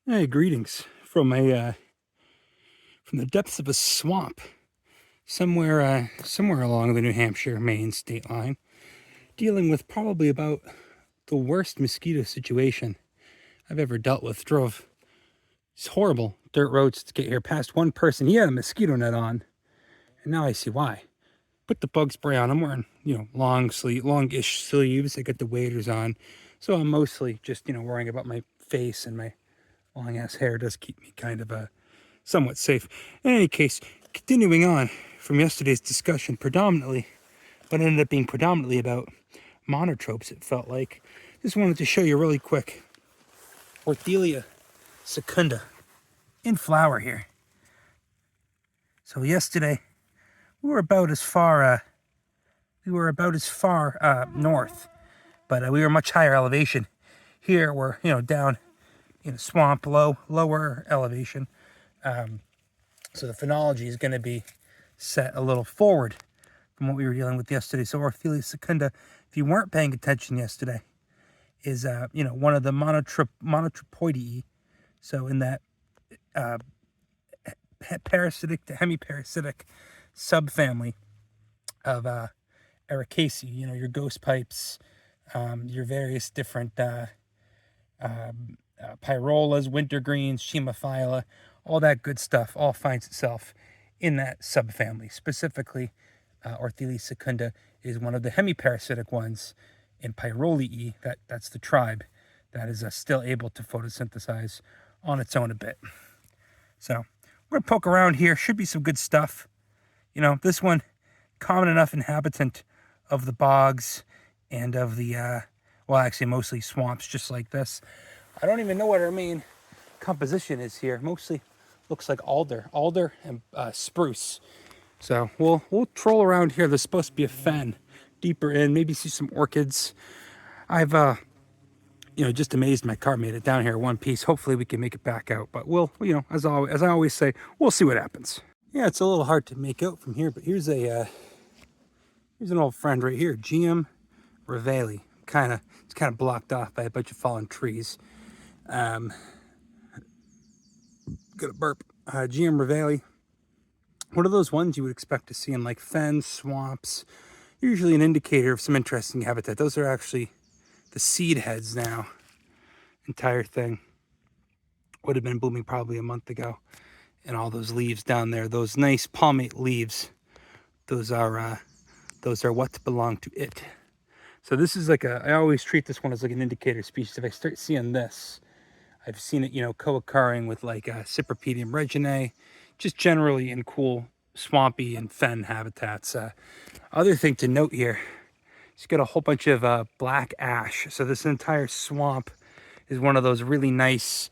Hey, greetings from from the depths of a swamp somewhere along the New Hampshire-Maine state line, dealing with probably about the worst mosquito situation I've ever dealt with. Drove these horrible dirt roads to get here. Past one person, he had a mosquito net on, and now I see why. Put the bug spray on. I'm wearing longish sleeves. I got the waders on, so I'm mostly just worrying about my face, and my long ass hair does keep me kind of somewhat safe. In any case, continuing on from yesterday's discussion, predominantly, but ended up being predominantly about monotropes, it felt like. Just wanted to show you really quick Orthilia secunda in flower here. So yesterday we were about as far north, but we were much higher elevation. Here we're down in a swamp, lower elevation. So the phenology is going to be set a little forward from what we were dealing with yesterday. So Orthilia secunda, if you weren't paying attention yesterday, is one of the monotropoideae. So in that parasitic to hemiparasitic subfamily of Ericaceae, your ghost pipes, your various different pyrolas, wintergreens, Chimaphila, all that good stuff all finds itself in that subfamily. Specifically, Orthilia secunda is one of the hemiparasitic ones in Pyroliae. That's the tribe that is still able to photosynthesize on its own a bit. So we're going to poke around here. Should be some good stuff. This one, common enough inhabitant of the bogs and of the, well, actually mostly swamps just like this. I don't even know what our main composition is here. Mostly looks like alder and spruce. So we'll troll around here. There's supposed to be a fen deeper in, maybe see some orchids. I've just amazed my car made it down here one piece. Hopefully we can make it back out, but we'll, as I always say, we'll see what happens. Yeah, it's a little hard to make out from here, but here's an old friend right here, Geum rivale. It's kind of blocked off by a bunch of fallen trees. Got a burp. Geum rivale. One of those ones you would expect to see in like fens, swamps. Usually an indicator of some interesting habitat. Those are actually the seed heads now. Entire thing would have been blooming probably a month ago. And all those leaves down there, those nice palmate leaves, those are what belong to it. So this is like I always treat this one as like an indicator species. If I start seeing this, I've seen it, co-occurring with like Cypripedium reginae, just generally in cool swampy and fen habitats. Other thing to note here, it's got a whole bunch of black ash. So this entire swamp is one of those really nice,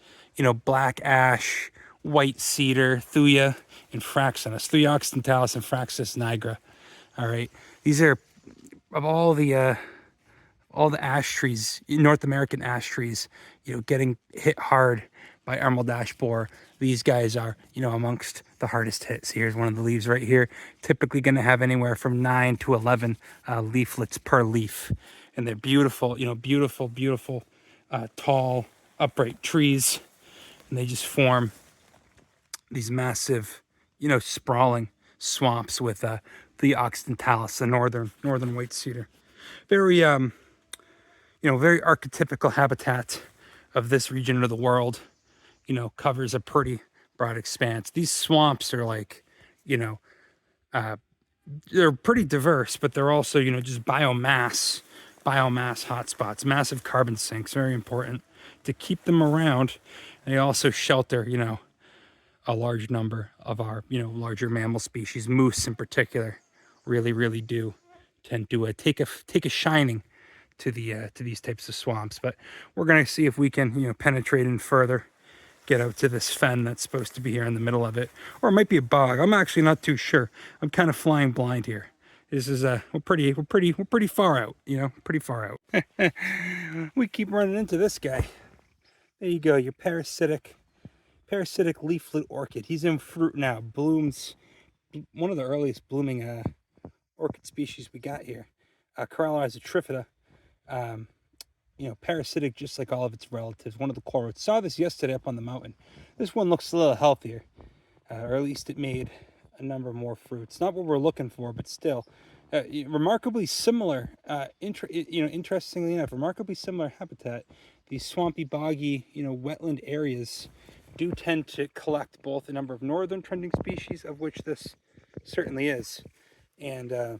black ash, white cedar, Thuya, and Fraxinus. Thuya occidentalis and Fraxinus nigra. All right, these are of all the ash trees, North American ash trees, getting hit hard by emerald ash borer. These guys are, amongst the hardest hits. Here's one of the leaves right here. Typically going to have anywhere from 9 to 11 leaflets per leaf. And they're beautiful, beautiful, tall, upright trees. And they just form these massive, sprawling swamps with the occidentalis, the northern white cedar. Very, very archetypical habitat of this region of the world. Covers a pretty broad expanse. These swamps are like, they're pretty diverse, but they're also, just biomass hotspots, massive carbon sinks, very important to keep them around. They also shelter, a large number of our, larger mammal species. Moose in particular really do tend to take a shining to these types of swamps. But we're going to see if we can, penetrate in further, get out to this fen that's supposed to be here in the middle of it, or it might be a bog. I'm actually not too sure. I'm kind of flying blind here. This is we're pretty far out, pretty far out. We keep running into this guy. There you go, your parasitic leaflet orchid. He's in fruit now. Blooms, one of the earliest blooming orchid species we got here. Corallorhiza trifida. you know, parasitic just like all of its relatives. One of the coralroots. Saw this yesterday up on the mountain. This one looks a little healthier, or at least it made a number more fruits. Not what we're looking for, but still, remarkably similar. Interestingly enough, remarkably similar habitat. These swampy, boggy, wetland areas do tend to collect both a number of northern trending species, of which this certainly is, and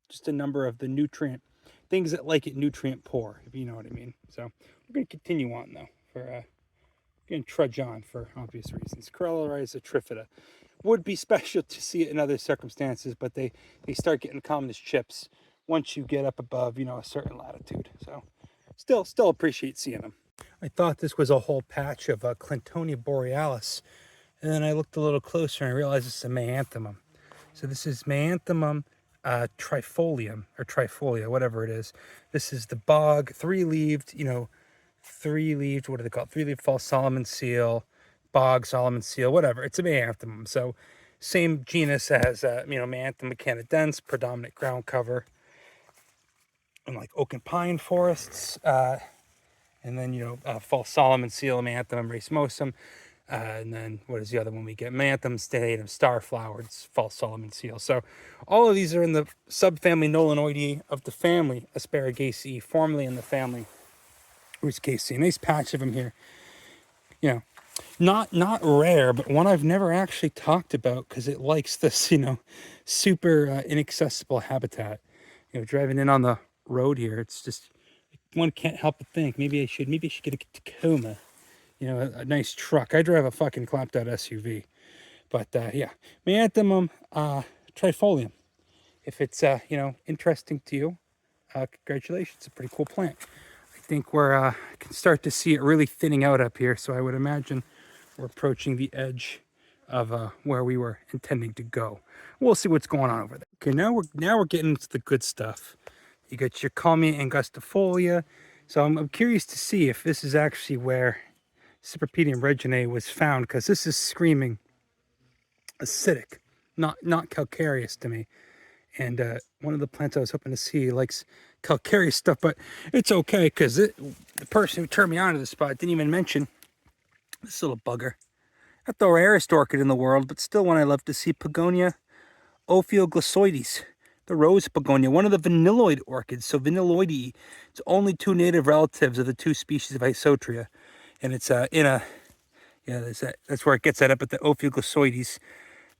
just a number of the nutrient things that like it nutrient poor, if you know what I mean. So we're going to continue on though. We're going to trudge on for obvious reasons. Corallorized trifida would be special to see it in other circumstances, but they start getting common as chips once you get up above a certain latitude. So still appreciate seeing them. I thought this was a whole patch of Clintonia borealis, and then I looked a little closer and I realized it's a Maianthemum. So this is Maianthemum trifolium, or trifolia, whatever it is. This is the bog, three-leaved, what do they call it? Three-leaved false Solomon seal, bog Solomon seal, whatever. It's a Maianthemum. So same genus as, Maianthemum canadense, predominant ground cover in like oak and pine forests. And then, false Solomon seal, Maianthemum racemosum. And then what is the other one we get? Maianthemum stellatum, star-flowered false Solomon seal. So all of these are in the subfamily Nolanoideae of the family Asparagaceae, formerly in the family Rosaceae. Nice patch of them here. Not rare, but one I've never actually talked about because it likes this, super inaccessible habitat. Driving in on the road here, it's just, one can't help but think maybe I should get a Tacoma. A nice truck. I drive a fucking clapped out SUV. But yeah, Maianthemum trifolium. If it's interesting to you, congratulations. It's a pretty cool plant. I think we're can start to see it really thinning out up here. So I would imagine we're approaching the edge of where we were intending to go. We'll see what's going on over there. Okay, now we're getting into the good stuff. You got your Kalmia angustifolia. So I'm curious to see if this is actually where Cypripedium reginae was found, because this is screaming acidic, not calcareous to me. And one of the plants I was hoping to see likes calcareous stuff, but it's okay because the person who turned me on to the spot didn't even mention this little bugger. Not the rarest orchid in the world, but still one I love to see, Pogonia ophioglossoides, the rose begonia, one of the vanilloid orchids. So vanilloideae, it's only two native relatives of the two species of Isotria. And it's that's where it gets at up at the ophioglossoides.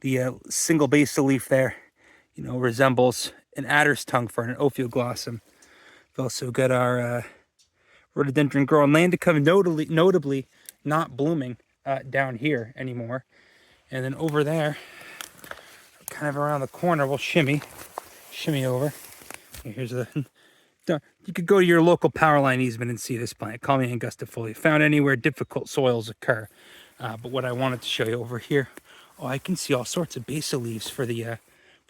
The single basal leaf there, resembles an adder's tongue for an ophioglossum. We've also got our rhododendron groenlandica, notably not blooming down here anymore. And then over there, kind of around the corner, we'll shimmy over. Here's you could go to your local power line easement and see this plant, Kalmia angustifolia, found anywhere difficult soils occur. But what I wanted to show you over here, I can see all sorts of basal leaves for the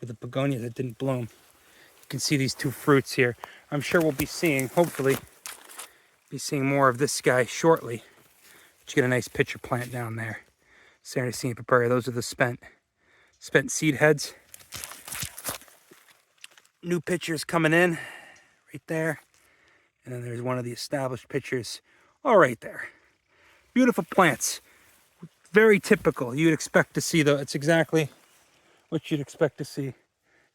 begonia that didn't bloom. You can see these two fruits here. I'm sure we'll hopefully be seeing more of this guy shortly. But you get a nice pitcher plant down there, Sarracenia papyria. Those are the spent seed heads. New pitchers coming in right there. And then there's one of the established pitchers all right there. Beautiful plants. Very typical. You'd expect to see, though, it's exactly what you'd expect to see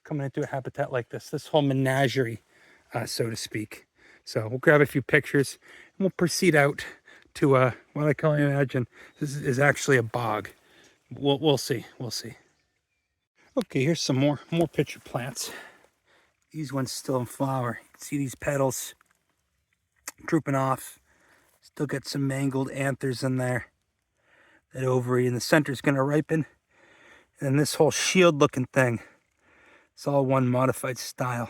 coming into a habitat like this. This whole menagerie, so to speak. So we'll grab a few pictures and we'll proceed out to what I can only imagine is actually a bog. We'll see. Okay, here's some more pitcher plants. These ones still in flower. You can see these petals drooping off. Still got some mangled anthers in there. That ovary in the center is going to ripen. And then this whole shield looking thing, it's all one modified style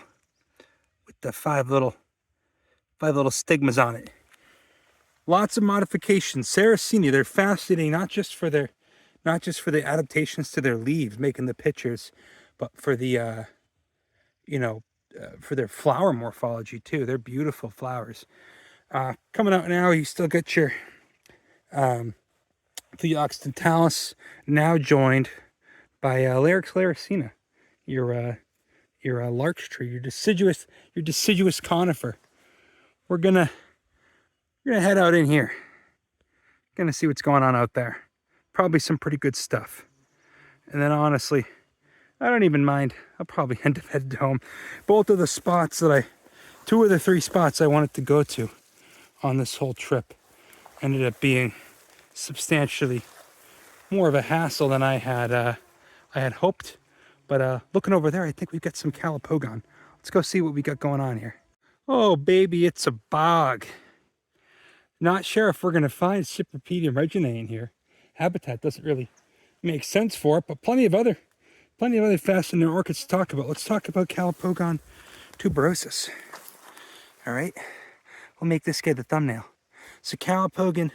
with the five little stigmas on it. Lots of modifications. Sarracenia, they're fascinating not just for the adaptations to their leaves making the pitchers, but for the for their flower morphology too. They're beautiful flowers. Coming out now, you still get your Theoxyentalis, now joined by Larix laricina, your larch tree, your deciduous conifer. we're gonna head out in here. Gonna see what's going on out there. Probably some pretty good stuff. And then honestly, I don't even mind. I'll probably end up headed home. Both of the spots that two of the three spots I wanted to go to on this whole trip ended up being substantially more of a hassle than I had hoped. But looking over there, I think we've got some calopogon. Let's go see what we got going on here. Oh baby, it's a bog. Not sure if we're gonna find Cypripedium reginae in here. Habitat doesn't really make sense for it, but plenty of other fascinating orchids to talk about. Let's talk about Calopogon tuberosus. All right, we'll make this guy the thumbnail. So Calopogon,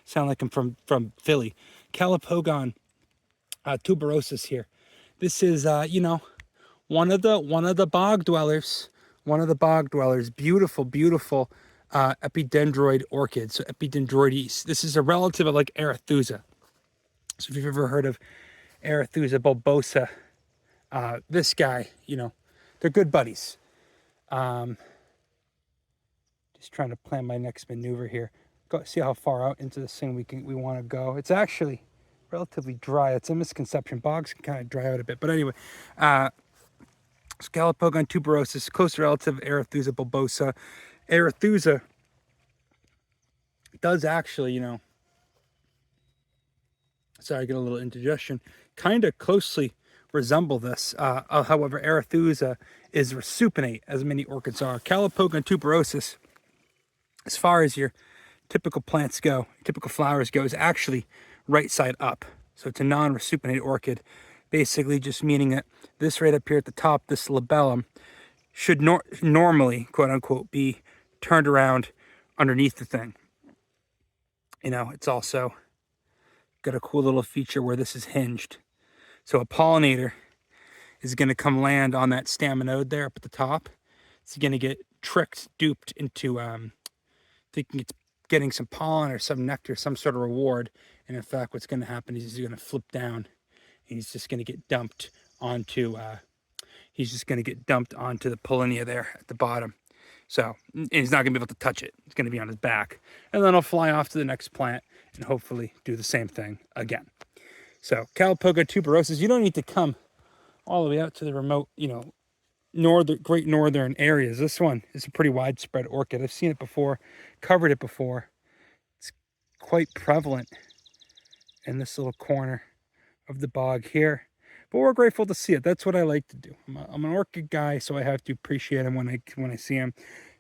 sound like I'm from Philly. Calopogon tuberosus here. This is you know, one of the bog dwellers. Beautiful, beautiful epidendroid orchid. So Epidendroides. This is a relative of like Arethusa. So if you've ever heard of Arethusa bulbosa, this guy, you know, they're good buddies. Just trying to plan my next maneuver here. Go see how far out into this thing we want to go. It's actually relatively dry. It's a misconception. Bogs can kind of dry out a bit, but anyway, Calopogon tuberosus, close relative of Arethusa bulbosa. Arethusa does actually, you know, sorry, I get a little indigestion, kind of closely resemble this. However, Arethusa is resupinate, as many orchids are. Calopogon tuberosus, as far as your typical plants go, typical flowers go, is actually right side up. So it's a non-resupinate orchid, basically just meaning that this right up here at the top, this labellum, should normally, quote unquote, be turned around underneath the thing. You know, it's also got a cool little feature where this is hinged. So a pollinator is going to come land on that staminode there up at the top. It's going to get tricked, duped into thinking it's getting some pollen or some nectar, some sort of reward. And in fact, what's going to happen is he's going to flip down and he's just going to get dumped onto the pollinia there at the bottom. So, and he's not going to be able to touch it. It's going to be on his back. And then he'll fly off to the next plant and hopefully do the same thing again. So, Calopogon tuberosus, you don't need to come all the way out to the remote, you know, great northern areas. This one is a pretty widespread orchid. I've seen it before, covered it before. It's quite prevalent in this little corner of the bog here. But we're grateful to see it. That's what I like to do. I'm an orchid guy, so I have to appreciate him when I see him.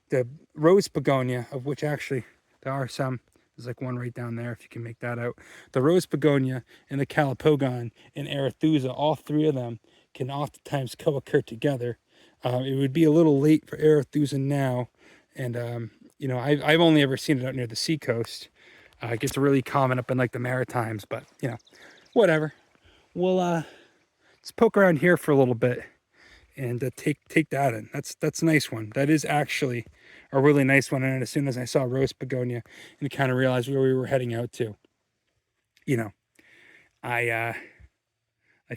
The rose begonia, of which actually there are some. There's like one right down there, if you can make that out. The rose begonia and the Calopogon and Arethusa, all three of them can oftentimes co-occur together. It would be a little late for Arethusa now. And, you know, I've only ever seen it out near the seacoast. It gets really common up in like the Maritimes, but, you know, whatever. We'll, let's poke around here for a little bit and take that in. That's a nice one. That is actually a really nice one. And as soon as I saw rose begonia and kind of realized where we were heading out to, you know, I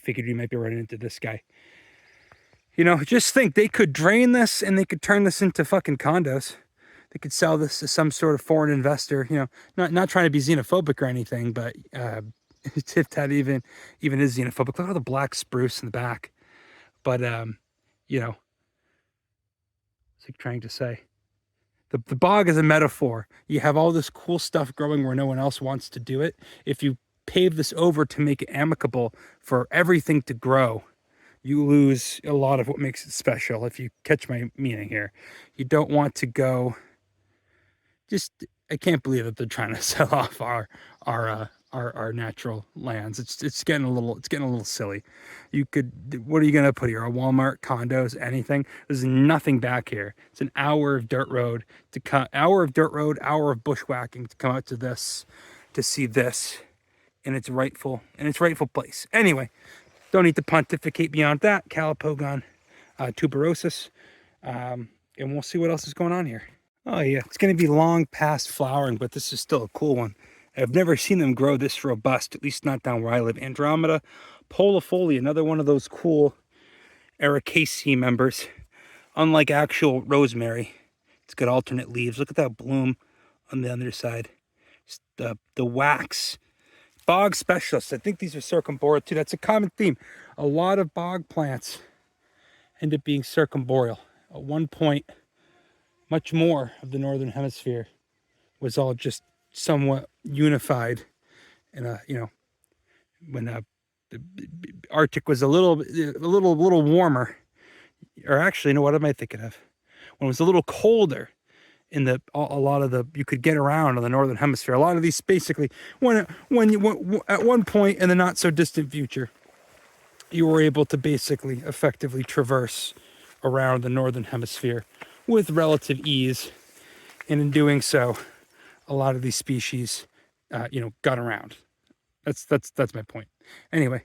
figured we might be running into this guy. You know, just think they could drain this and they could turn this into fucking condos. They could sell this to some sort of foreign investor. You know, not trying to be xenophobic or anything, but if that even is xenophobic. Look at all the black spruce in the back. But you know, it's like trying to say, the bog is a metaphor. You have all this cool stuff growing where no one else wants to do it. If you pave this over to make it amicable for everything to grow, you lose a lot of what makes it special, if you catch my meaning here. You don't want to go, I can't believe that they're trying to sell off our natural lands. It's getting a little silly. What are you gonna put here? A Walmart, condos, anything? There's nothing back here. It's an hour of dirt road, hour of bushwhacking to come out to this, to see this in its rightful place. Anyway, don't need to pontificate beyond that. Calopogon tuberosus, and we'll see what else is going on here. Oh yeah, it's going to be long past flowering, but this is still a cool one. I've never seen them grow this robust, at least not down where I live. Andromeda polifolia, another one of those cool Ericaceae members. Unlike actual rosemary, It's got alternate leaves. Look at that bloom on the other side. The wax. Bog specialists. I think these are circumboreal too. That's a common theme. A lot of bog plants end up being circumboreal. At one point, much more of the northern hemisphere was all just somewhat unified in a, when the Arctic was a little warmer, or actually, what am I thinking of? When it was a little colder in a lot of the, you could get around in the northern hemisphere. A lot of these basically, at one point in the not so distant future, you were able to basically effectively traverse around the northern hemisphere with relative ease, and in doing so, a lot of these species, got around. That's my point. Anyway,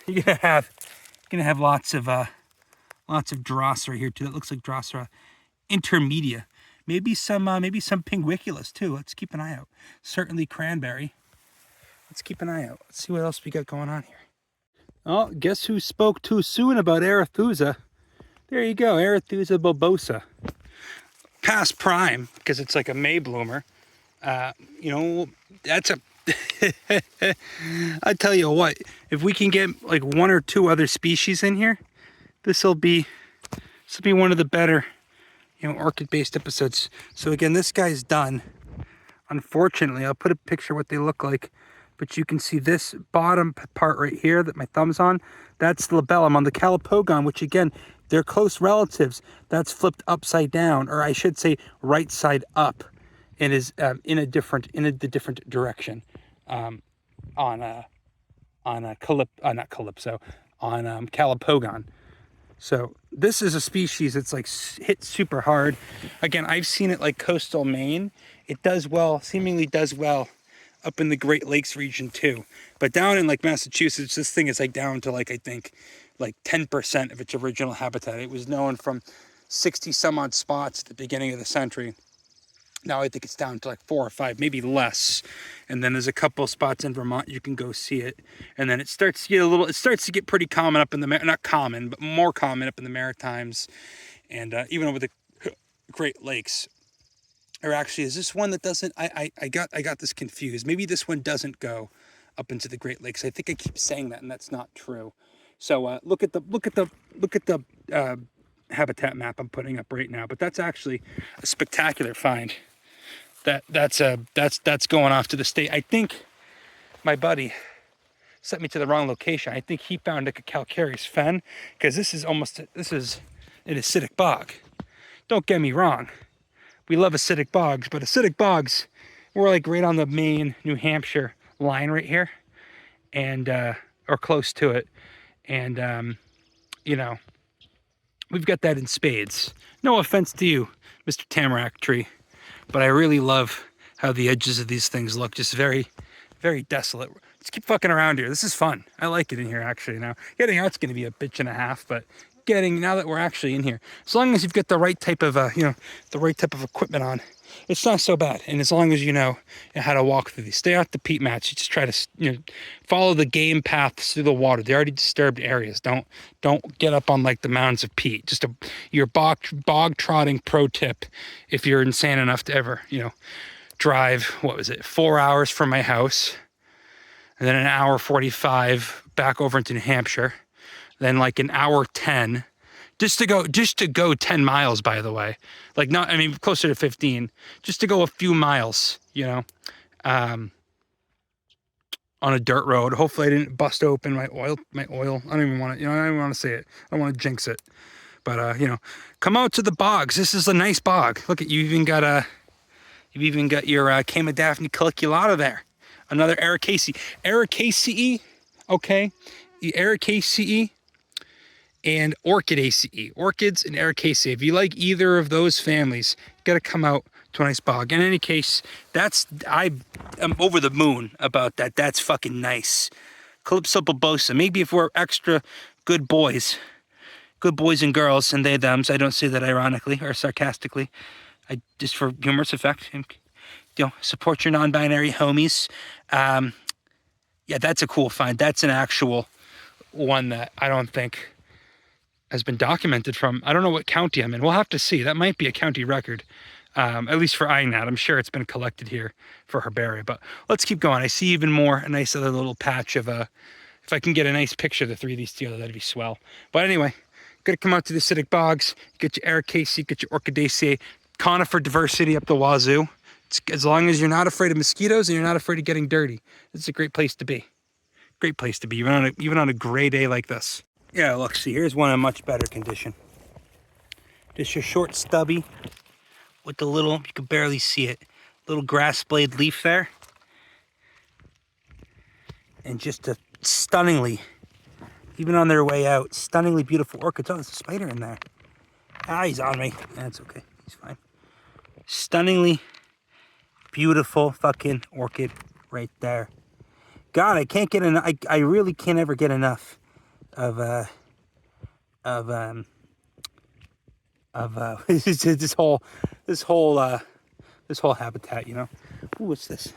you're gonna have lots of Drosera here too. That looks like Drosera intermedia. Maybe some pinguiculus too. Let's keep an eye out. Certainly cranberry. Let's keep an eye out. Let's see what else we got going on here. Oh, guess who spoke too soon about Arethusa? There you go, Arethusa bulbosa. Past prime, because it's like a May bloomer. That's a I tell you what, if we can get like one or two other species in here, this will be one of the better, orchid-based episodes. So again, this guy's done. Unfortunately, I'll put a picture of what they look like, but you can see this bottom part right here that my thumb's on. That's the labellum on the calopogon, which again, they're close relatives. That's flipped upside down, or I should say right side up, and is in the different direction. On calopogon. So this is a species that's like hit super hard. Again, I've seen it like coastal Maine. It does well, seemingly does well up in the Great Lakes region too. But down in like Massachusetts, this thing is like down to like, I think, like 10% of its original habitat. It was known from 60 some odd spots at the beginning of the century. Now I think it's down to like 4 or 5, maybe less. And then there's a couple spots in Vermont you can go see it. And then it starts to get pretty common up in the, not common, but more common up in the Maritimes, and even over the Great Lakes. Or actually, is this one that doesn't? I got this confused. Maybe this one doesn't go up into the Great Lakes. I think I keep saying that, and that's not true. So look at the habitat map I'm putting up right now. But that's actually a spectacular find. That's going off to the state. I think my buddy sent me to the wrong location. I think he found like a calcareous fen, because this is an acidic bog. Don't get me wrong. We love acidic bogs, but acidic bogs, we're like right on the Maine, New Hampshire line right here, and or close to it. And we've got that in spades. No offense to you, Mr. Tamarack tree, but I really love how the edges of these things look, just very, very desolate. Let's keep fucking around here. This is fun. I like it in here actually now. Getting out's going to be a bitch and a half, but now that we're actually in here, as long as you've got the right type of the right type of equipment on, it's not so bad. And as long as you know how to walk through these, stay off the peat mats. You just try to follow the game paths through the water, the already disturbed areas. Don't get up on like the mounds of peat. Just your bog trotting pro tip, if you're insane enough to ever drive 4 hours from my house, and then an hour 45 back over into New Hampshire. Then like an hour 10 just to go 10 miles, by the way, like closer to 15, just to go a few miles, on a dirt road. Hopefully I didn't bust open my oil. I don't even want to, I don't even want to say it. I don't want to jinx it, but come out to the bogs. This is a nice bog. Look at, you've even got your Chamaedaphne colliculata there. Another Ericaceae, okay? The Ericaceae and Orchidaceae. Orchids and Ericaceae. If you like either of those families, you gotta come out to a nice bog. In any case, I am over the moon about that. That's fucking nice. Calypso bulbosa. Maybe if we're extra good boys and girls, and they, thems, I don't say that ironically or sarcastically. I just for humorous effect. Support your non-binary homies. Yeah, that's a cool find. That's an actual one that I don't think has been documented from. I don't know what county I'm in. We'll have to see. That might be a county record, at least for INAT. I'm sure it's been collected here for herbaria. But let's keep going. I see even more, a nice other little patch of, if I can get a nice picture of the three of these together, that'd be swell. But anyway, gotta come out to the acidic bogs, get your Ericaceae, get your Orchidaceae, Conifer diversity up the wazoo. As long as you're not afraid of mosquitoes and you're not afraid of getting dirty, it's a great place to be. Great place to be, even on a gray day like this. Yeah, look, see, here's one in much better condition. Just your short stubby with the little, you can barely see it, little grass blade leaf there. And just a stunningly, even on their way out, stunningly beautiful orchids. Oh, there's a spider in there. Ah, he's on me. That's okay, he's fine. Stunningly beautiful fucking orchid right there. God, I can't get enough. I really can't ever get enough of this whole habitat, you know. Ooh, what's this?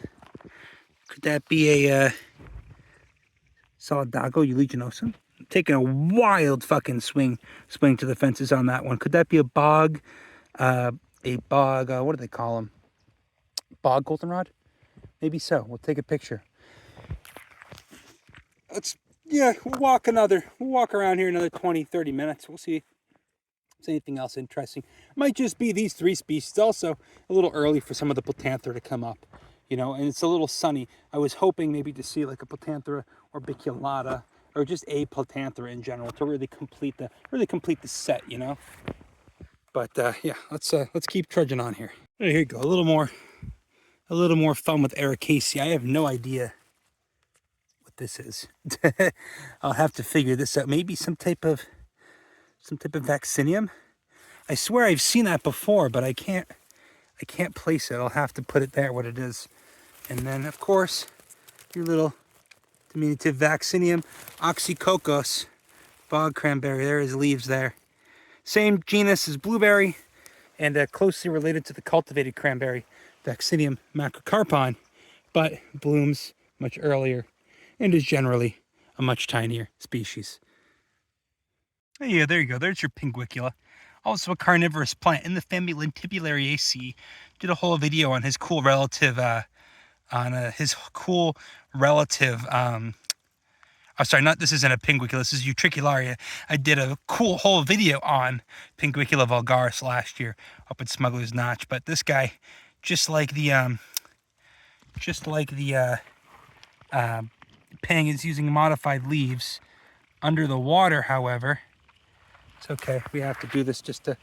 Could that be a Solidago eulegionosum? I'm taking a wild fucking swing to the fences on that one. Could that be a bog? What do they call them? Bog goldenrod? Maybe so. We'll take a picture. We'll walk around here another 20-30 minutes. We'll see if there's anything else interesting. Might just be these three species. It's also a little early for some of the Platanthera to come up, you know, and it's a little sunny. I was hoping maybe to see like a Platanthera or biculata or just a Platanthera in general to really complete the set, you know. But yeah, let's keep trudging on here. Here you go. A little more fun with Ericaceae. I have no idea what this is. I'll have to figure this out. Maybe some type of vaccinium. I swear I've seen that before, but I can't place it. I'll have to put it there what it is. And then of course your little diminutive vaccinium, oxycocos, bog cranberry. There is leaves there. Same genus as blueberry, and closely related to the cultivated cranberry, Vaccinium macrocarpine, but blooms much earlier and is generally a much tinier species. Yeah, there you go. There's your pinguicula. Also a carnivorous plant in the family Lentibulariaceae. Did a whole video on his cool relative, oh, sorry, this isn't a pinguicula, this is Utricularia. I did a cool whole video on Pinguicula vulgaris last year up at Smuggler's Notch, but this guy, just like the Pang, is using modified leaves under the water. However, it's okay. We have to do this just to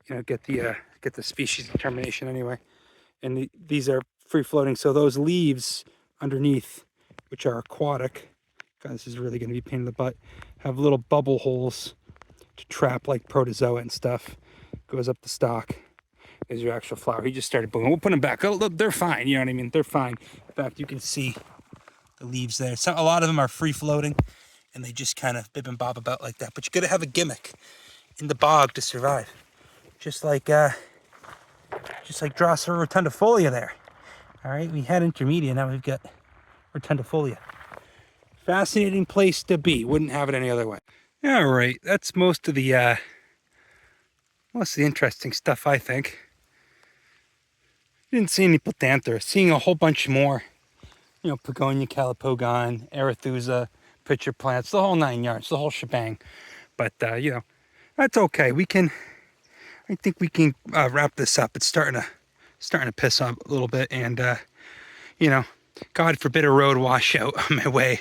you know, get the species determination anyway. And these are free floating, so those leaves underneath, which are aquatic, God, this is really going to be a pain in the butt, have little bubble holes to trap like protozoa and stuff. Goes up the stalk. There's your actual flower. He just started blooming. We'll put them back. Oh, look, they're fine. You know what I mean? They're fine. In fact, you can see the leaves there. A lot of them are free floating, and they just kind of bib and bob about like that. But you got to have a gimmick in the bog to survive. Just like Drosera rotundifolia there. All right, we had intermedia. Now we've got rotundifolia. Fascinating place to be. Wouldn't have it any other way. All right, that's most of the interesting stuff, I think. Didn't see any Platanthera. Seeing a whole bunch more, you know, Pogonia, Calopogon, Arethusa, pitcher plants, the whole 9 yards, the whole shebang. But you know, that's okay. I think we can wrap this up. It's starting to piss up a little bit, and you know, God forbid a road washout on my way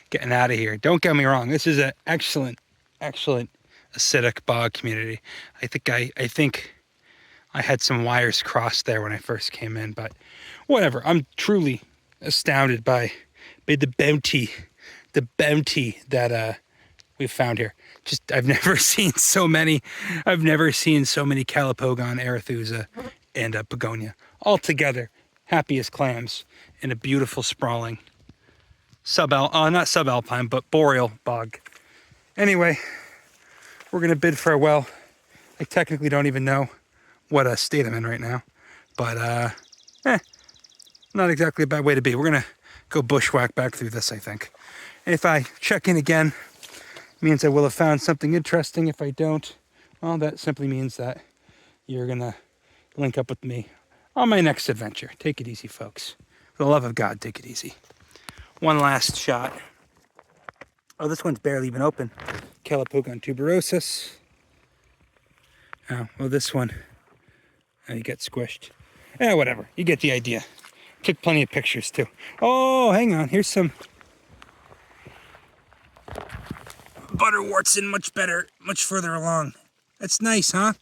getting out of here. Don't get me wrong. This is an excellent acidic bog community. I think I had some wires crossed there when I first came in, but whatever. I'm truly astounded by the bounty that we've found here. I've never seen so many Calopogon, Arethusa, and Pogonia all together, happy as clams, in a beautiful sprawling not subalpine, but boreal bog. Anyway, we're gonna bid farewell. I technically don't even know what state I'm in right now, but not exactly a bad way to be. We're gonna go bushwhack back through this, I think. And if I check in again Means I will have found something interesting. If I don't, well, that simply means that you're gonna link up with me on my next adventure. Take it easy, folks. For the love of God, take it easy. One last shot. Oh, this one's barely even open. Calipogon tuberosus. Oh, well, this one, oh, you get squished. Yeah, whatever. You get the idea. Took plenty of pictures, too. Oh, hang on. Here's some butterworts, much better, much further along. That's nice, huh?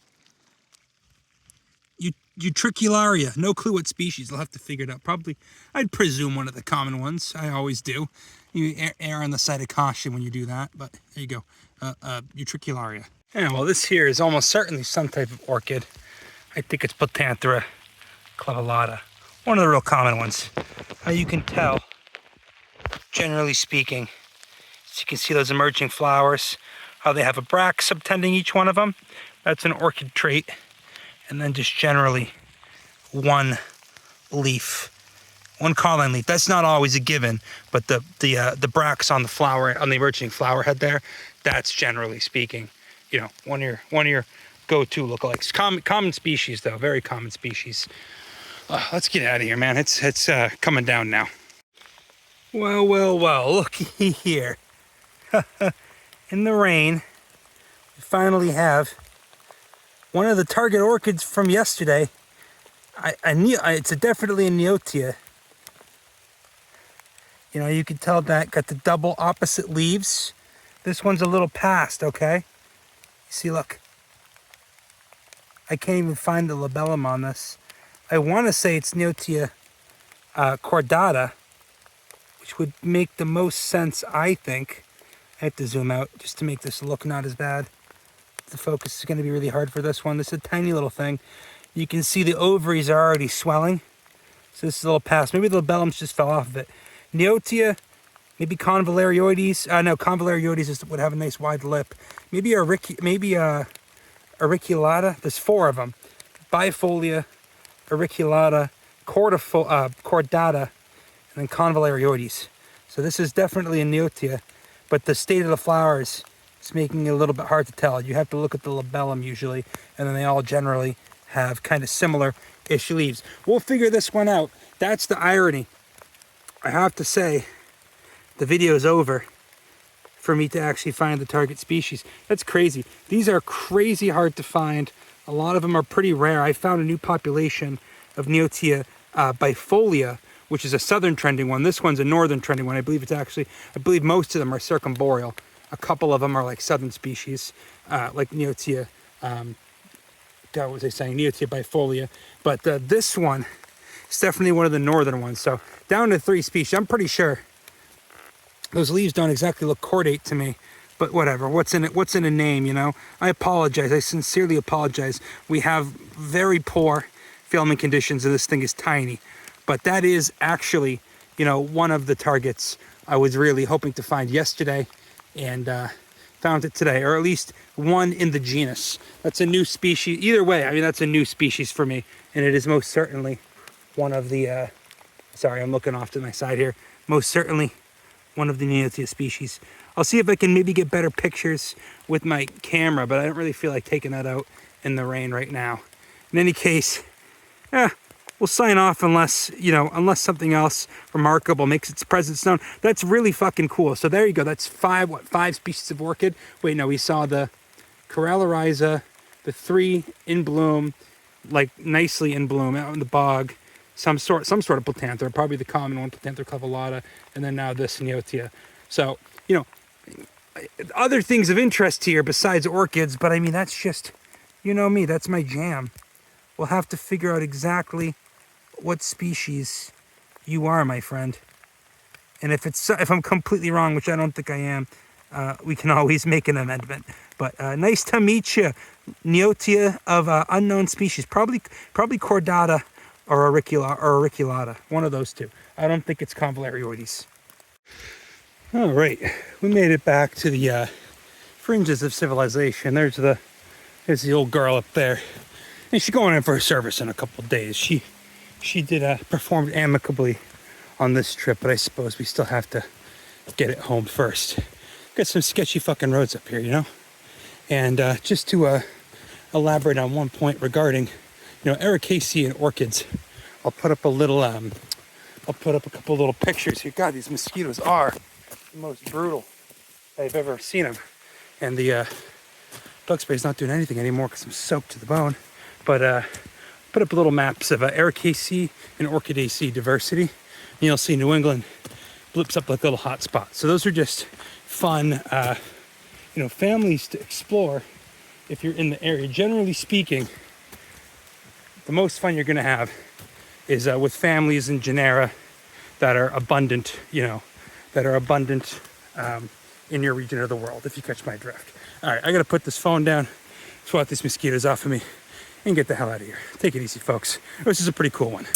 Utricularia. No clue what species. I'll have to figure it out. Probably, I'd presume one of the common ones. I always do. You err on the side of caution when you do that, but there you go. Utricularia. Yeah, well, this here is almost certainly some type of orchid. I think it's Bitanthera clavellata. One of the real common ones. You can tell, generally speaking, so you can see those emerging flowers, how they have a bracts subtending each one of them. That's an orchid trait. And then just generally one leaf, one colline leaf. That's not always a given, but the bracts on the flower, on the emerging flower head there, that's generally speaking, you know, one of your go-to lookalikes. Common species though, very common species. Let's get out of here, man. It's coming down now. Well, looky here. In the rain, we finally have one of the target orchids from yesterday. It's definitely a Neotia. You know, you can tell that got the double opposite leaves. This one's a little past, okay? See, look. I can't even find the labellum on this. I want to say it's Neotia cordata, which would make the most sense, I think. I have to zoom out just to make this look not as bad. The focus is going to be really hard for this one. This is a tiny little thing. You can see the ovaries are already swelling. So this is a little past. Maybe the labellums just fell off of it. Neotia, maybe convalarioides. No, convalarioides would have a nice wide lip. Maybe auriculata. There's 4 of them. Bifolia, auriculata, cordata, and then convalarioides. So this is definitely a Neotia, but the state of the flowers is making it a little bit hard to tell. You have to look at the labellum usually, and then they all generally have kind of similar-ish leaves. We'll figure this one out. That's the irony. I have to say, the video is over for me to actually find the target species. That's crazy. These are crazy hard to find. A lot of them are pretty rare. I found a new population of Neotia bifolia, which is a southern trending one. This one's a northern trending one. I believe most of them are circumboreal. A couple of them are like southern species, like Neotia, what was I saying? Neotia bifolia. But this one is definitely one of the northern ones. So down to 3 species. I'm pretty sure those leaves don't exactly look cordate to me, but whatever. What's in it? What's in a name, you know? I apologize. I sincerely apologize. We have very poor filming conditions, and this thing is tiny. But that is actually, you know, one of the targets I was really hoping to find yesterday, and found it today, or at least one in the genus. That's a new species. Either way, I mean, that's a new species for me, and it is most certainly one of the, sorry, I'm looking off to my side here. Most certainly one of the Neotia species. I'll see if I can maybe get better pictures with my camera, but I don't really feel like taking that out in the rain right now. In any case, we'll sign off unless something else remarkable makes its presence known. That's really fucking cool. So there you go. That's 5 species of orchid. Wait, no, we saw the Corallorhiza, the 3 in bloom, like nicely in bloom out in the bog. Some sort of Bitanthera, probably the common one, Bitanthera clavellata, and then now this Neotia. So, you know, other things of interest here besides orchids, but I mean, that's just, you know me, that's my jam. We'll have to figure out exactly what species you are, my friend. And if I'm completely wrong, which I don't think I am, we can always make an amendment. But nice to meet you. Neotia of unknown species, probably cordata or auriculata, one of those two. I don't think it's convalarioides. All right, we made it back to the fringes of civilization. There's the old girl up there, and she's going in for a service in a couple of days. She did performed amicably on this trip, but I suppose we still have to get it home first. got some sketchy fucking roads up here, you know? And just to elaborate on one point regarding, Ericaceae and orchids, I'll put up a little, I'll put up a couple little pictures here. God, these mosquitoes are the most brutal I've ever seen them. And the bug spray is not doing anything anymore because I'm soaked to the bone. But put up little maps of Ericaceae and Orchidaceae diversity. And you'll see New England blips up like little hot spots. So those are just fun, families to explore if you're in the area. Generally speaking, the most fun you're going to have is with families and genera that are abundant, in your region of the world, if you catch my drift. All right, I got to put this phone down, swat these mosquitoes off of me, and get the hell out of here. Take it easy, folks. This is a pretty cool one.